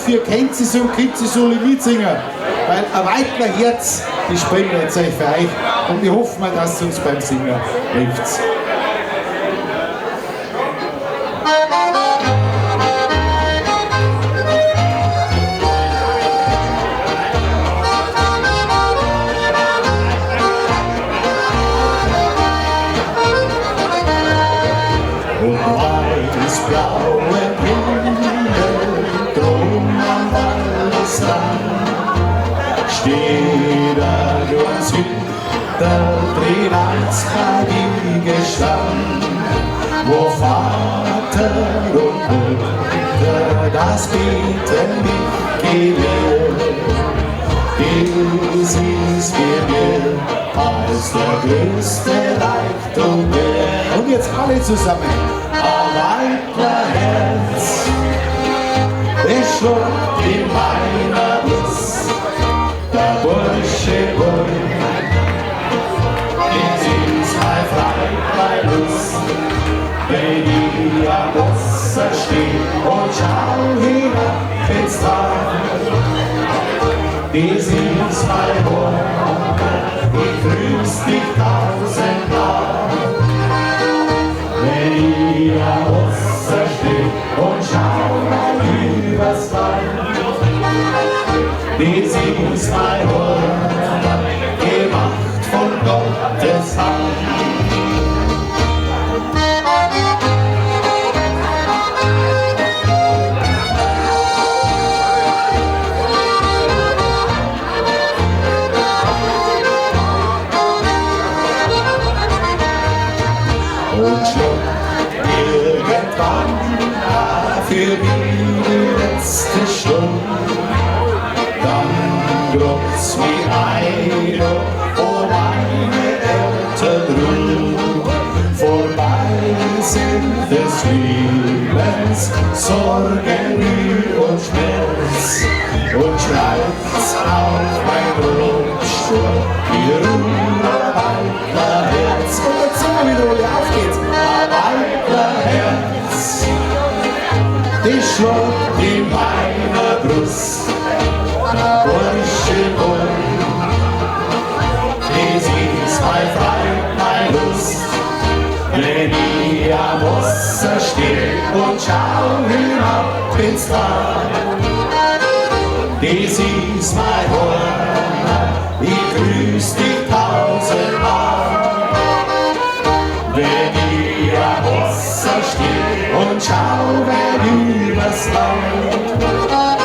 dafür kennt sie so und könnt sie so mitsingen. Weil ein Weibler Herz, die spielen wir jetzt euch für euch und wir hoffen mal, dass es uns beim Singen hilft. Blauen Himmel, drum am Waldesrand, steht uns hinter Drehwaldskarige Stand, wo Vater und Mutter das Beten nicht gelehrt. Dies ist für mir als der größte Reichtum wert. Und jetzt alle zusammen. Weiblerherz, beschluckt in meiner Brust, der Bursche Bull, ich sing's mal frei bei Lust, wenn ich am Wasser steh und schau hinab ins Tal. Dies ist mein Wort, ich grüß dich tausendmal. Wenn ich am Wasser steh und schau mal übers Land, dies ist mein Wort, gemacht von Gottes Hand. Und schon irgendwann für die letzte Stunde, dann gruft's wie eine und meine Eltern rum. Vorbei sind des Lebens Sorgen, Mühe und Schmerz und schreibt's auf mein Brotstuhl, ihr Weiblerherz. Und jetzt singen wir wieder, wo ihr aufgeht. Weiblerherz, die schluckt in meiner Brust, der Bursche Bull, dies ist mein Freund, mein Lust, wenn ich am Wasser steh und schau hinab ins Tal. Dies ist mein Wort, ich grüß dich tausendmal. Wenn ich am Wasser steh und schau übers Land,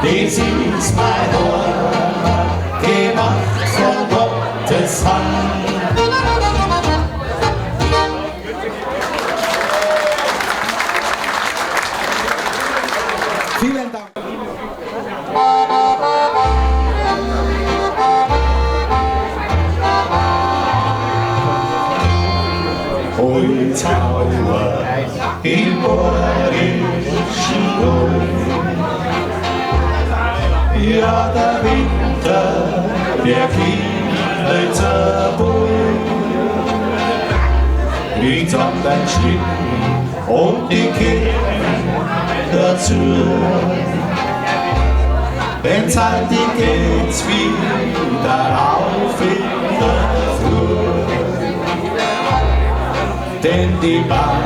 dies ist mein Wort, gemacht von Gottes Hand. Vielen Dank. Holzhauer im Borischen Gold. Ja, der Winter, der Kinder zerbeult. Liegt an den Schlitten und die Kirchen dazu. Denn zeitig geht's wieder auf in der Flur. Denn die Bahn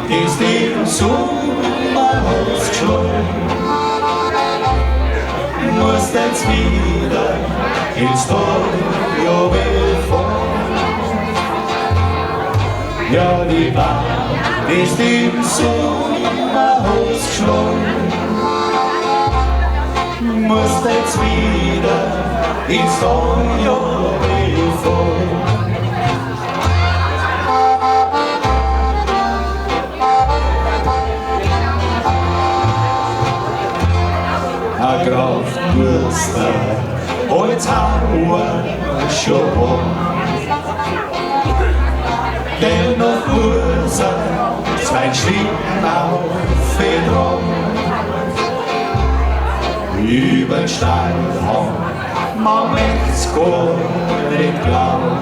ist im Sommerhaus geschlagen, muss jetzt wieder ins Torjubel fahren. Ja, die Bahn ist im Sommerhaus geschlagen, muss jetzt wieder ins Torjubel fahren. Kraftbürster, Holzhauer schon. Dennoch muss zwei Schlitten auf dran. Über den Steilhang, man möcht's gar nicht glauben.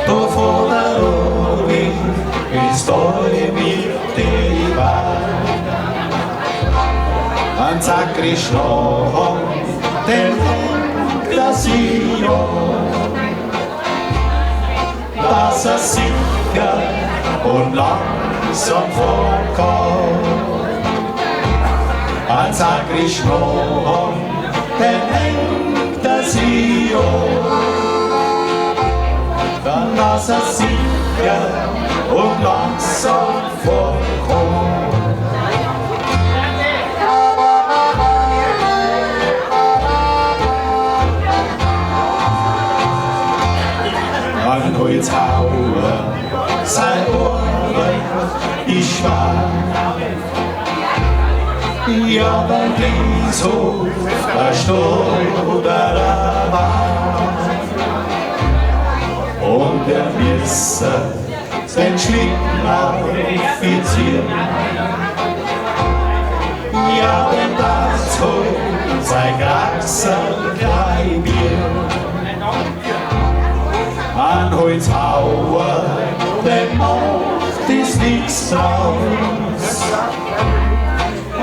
Da vor der Ruhe ist alle mit die Wahl. an Sakrischlohn, den hängt das Sion, dass er sicher und langsam vorkommt. An Sakrischlohn, den hängt das Sion, dann dass er sicher und langsam vorkommt. An Holzhauer, sein Ohr ist schwach. Ja, wenn dies Hof verstohlen oder war. Und wir müssen den Schlitten offizieren. Ja, wenn das Hof sein Grachsel gleich wird. An Holzhauer, der macht ist nichts draus.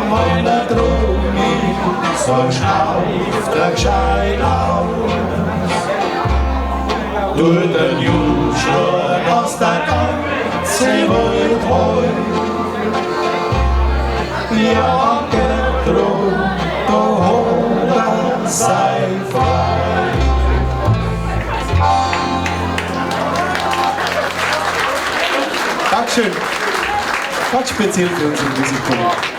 Wenn er drum ist, so schnauft er gescheit aus. Durch den Juschler aus der ganze Welt heut. Ja, der drum, da holt er sei frei. Dankeschön. Ganz speziell für unsere Musikkollegen.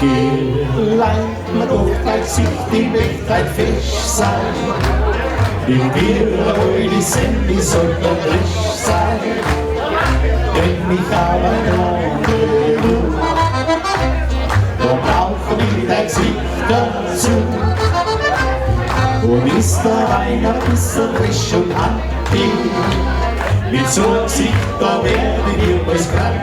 Geleit mir doch dein Gesicht im Weg, dein Fisch sein. Die Bier, die Sendi sollten frisch sein. Denn ich habe ein Rendezvous. Da brauchen wir dein Gesicht dazu. Und ist der Wein ein bisschen frisch und anti, mit so einem Gesicht, da werden wir uns krank.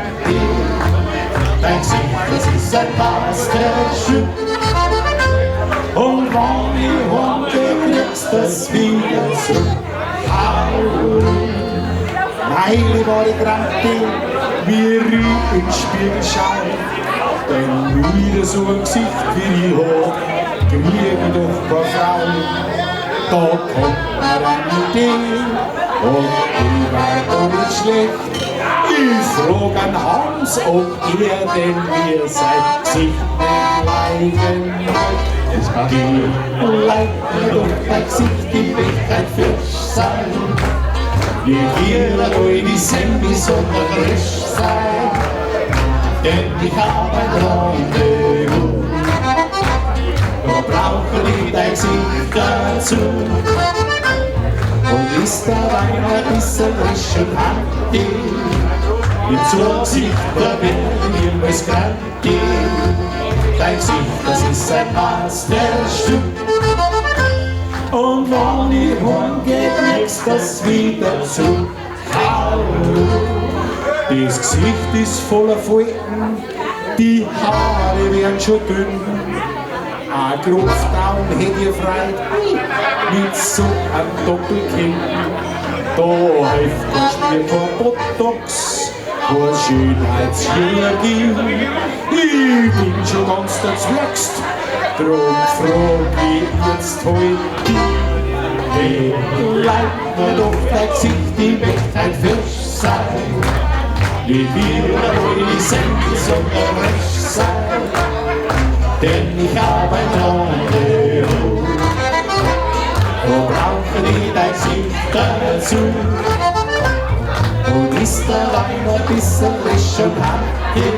Dein Gesicht, das ist ein Masterstück. Und wenn ich heimgehe, kriegst du das wieder zurück. Nein, war ich krank, wie Rüh im Spiegel schauen. Denn wieder so ein Gesicht wie ich hab, kriege doch keine Frau. Da kommt mir eine Idee und die war doch nicht schlecht. Ich frage an Hans, ob denn mir sein Gesicht leiden möchte. Die leiden doch dein Gesicht, die wird kein Fisch sein. Wir hier die Sembi sollen frisch sein, denn ich habe ein Rendezvous. Da brauche ich dein Gesicht dazu. Und ist der Wein ein bisschen frisch und handig, mit so einem Gesicht, da werden wir es krank gehen. Dein Gesicht, das ist ein Masterstück. Und wenn ich heimgehe, kriegst du das wieder zu. Das Gesicht ist voller Falten, die Haare werden schon dünn. Ein Großtraum hätte ich frei, mit so einem Doppelkinn. Da hilft das Spiel von Botox, von Schönheitschirurgie. Ich bin schon ganz dazwärgst, drum frag ich jetzt heute die. Hey, leid mir doch dein Gesicht, die möchte ein Fisch sein. Die wir die Senke sogar recht sein, denn ich habe ein Rendezvous. Wo brauche ich dein Gesicht dazu? Und ist der Wein ein bisschen frisch und handig,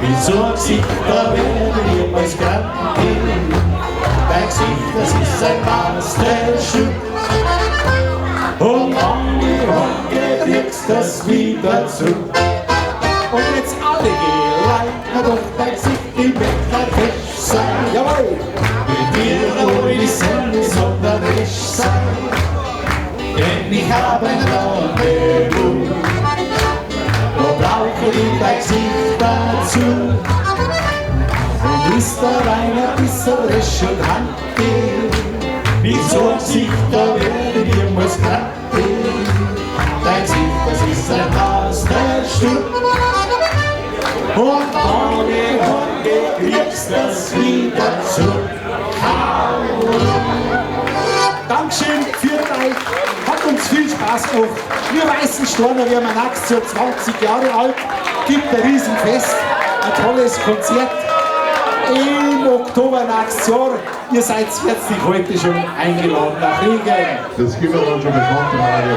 mit so einem Gesicht, da werde ich jemals krank gehen. Dein Gesicht, das ist ein Masterstück. Und wenn die Honke kriegst das wieder zu. Und jetzt alle gehen, leid mir doch dein Gesicht, die wird kein Fisch sein. Jawohl! Mit dir, wo die Sonne sondern frisch sein. Denn ich habe ein Rendezvous. Da brauche ich dein Gesicht dazu. Und ist der Wein ein bisschen frisch und handig, wie so ein Gesicht, da werde ich muss krank gehen. Dein Gesicht, das ist ein Masterstück. Und ohne Hunde kriegst du das wieder zurück. Dankeschön für euch, hat uns viel Spaß gemacht. Wir Weißensteiner, wir haben ein nächstes Jahr 20 Jahre alt, gibt ein Riesenfest, ein tolles Konzert. Im Oktober nächstes Jahr, ihr seid herzlich heute schon eingeladen nach Regen. Das gibt wir dann schon bekannt im Radio.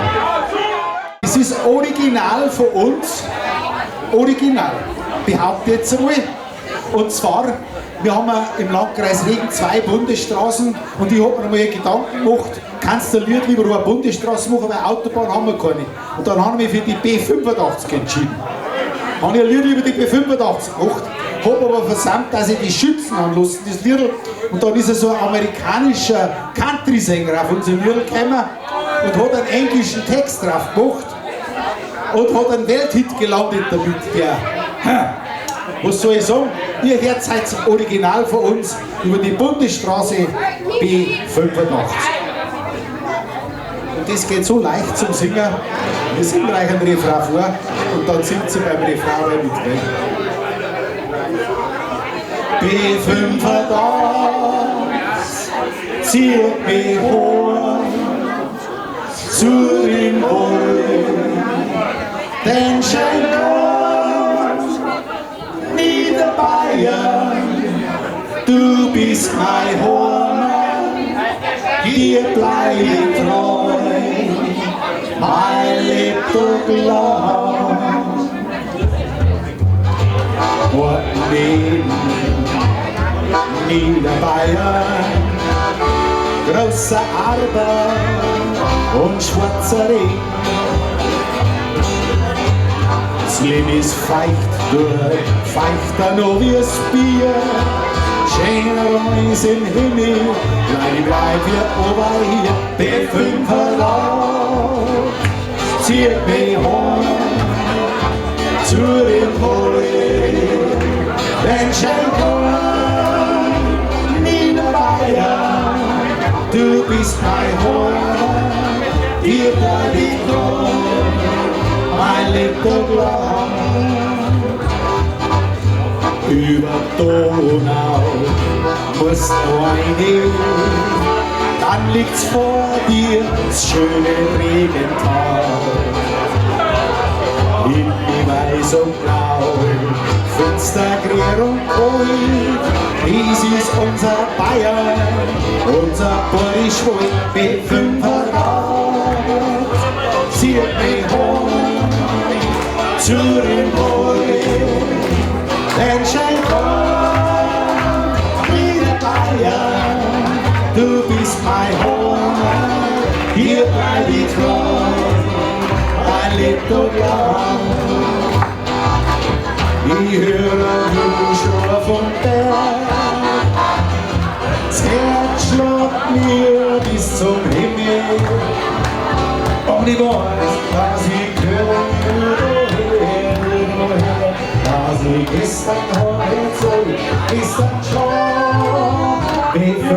Es ist original von uns, original, behaupte jetzt einmal. Und zwar, wir haben im Landkreis Regen 2 Bundesstraßen und ich habe mir mal Gedanken gemacht, kannst du ein Lied lieber über eine Bundesstraße machen, weil Autobahn haben wir keine. Und dann haben wir für die B85 entschieden. Habe ich ein Lied über die B85 gemacht, habe aber versammelt, dass ich die Schützen anlassen, das Lied. Und dann ist so ein amerikanischer Country-Sänger auf unser Lied gekommen und hat einen englischen Text drauf gemacht und hat einen Welthit gelandet damit, der. Was soll ich sagen? Ihr hört das Original von uns über die Bundesstraße B85. Und das geht so leicht zum Singen. Wir singen gleich einen Refrain vor und dann singt sie beim Refrain mit. B85 zieht mich hoch zu den Wolken, den Schein Niederbayern, du bist mein Heimat, hier bleib ich treu, mein Lebtag lang. Niederbayern, großer Arbeit und schwarzer Regen. Das Leben ist feucht, feuchter noch wie das Bier. Schöner ist im Himmel, bleib wir ober hier. B5 zieht mich heim zu dem Pole. Wenn Schenkel Niederbayern, du bist mein Heimat, dir bleib ich treu, mein Lebtag lang. Über Donau musst du eingehen, dann liegt's vor dir, das schöne Regental. In die Weiß und Blau, finster, grün und kalt, dies ist unser Bayern, unser Borischwohl, B5 zieht mich hoch zu den Wolken, den Schein Niederbayern, du bist mein Heimat, hier bleib ich treu, mein Lebtag lang. Ich höre Hubschrauber vom Berg, das Herz schlägt mir bis zum Himmel. Und ich weiß, dass ich dass ich gestern heute soll, gestern schon B5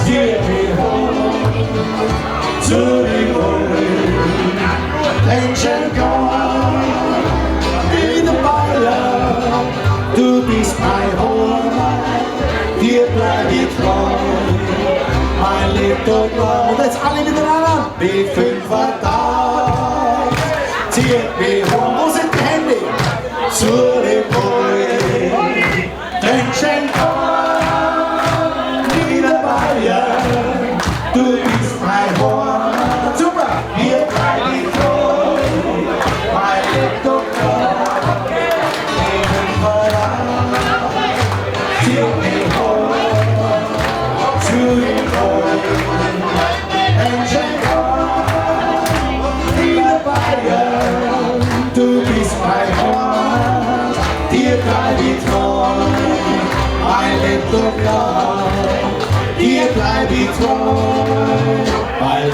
zieht mich hoch zu den Wolken, den Schenkel Niederbayern, du bist mein Heimat, dir bleib ich treu, mein Lebtag lang. Und jetzt alle miteinander. B5 zieht mich hoch. Wo sind die Hände? Zu dem Wolken, den Schenkel Niederbayern, du bist mein Heimat. Super, hier bleib ich treu, mein Lebtag lang. Zieht mich hoch zu dem Wolken, den Schenkel Niederbayern, du bist mein Heimat, dir bleib ich treu, mein Lebtag lang. Dir bleib ich treu, mein